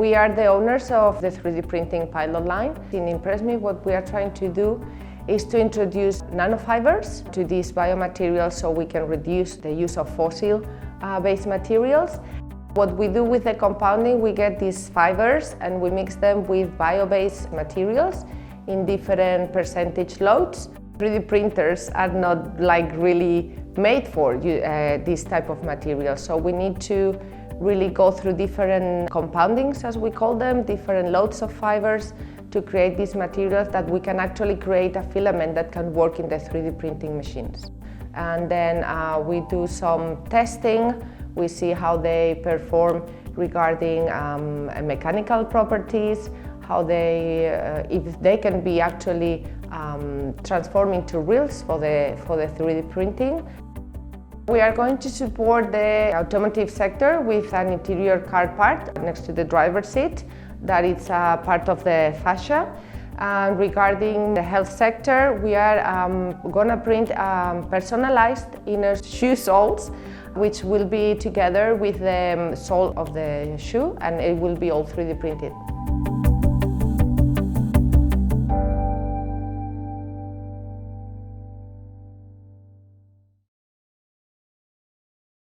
We are the owners of the 3D printing pilot line. In INN-PRESSME, what we are trying to do is to introduce nanofibers to these biomaterials so we can reduce the use of fossil-based materials. What we do with the compounding, we get these fibers and we mix them with bio-based materials in different percentage loads. 3D printers are not really made for this type of material, so we need to really go through different compoundings, as we call them, different loads of fibers to create these materials that we can actually create a filament that can work in the 3D printing machines. And then we do some testing. We see how they perform regarding mechanical properties, how if they can be actually transformed into reels for the 3D printing. We are going to support the automotive sector with an interior car part next to the driver's seat that is part of the fascia. And regarding the health sector, we are going to print personalized inner shoe soles, which will be together with the sole of the shoe, and it will be all 3D printed.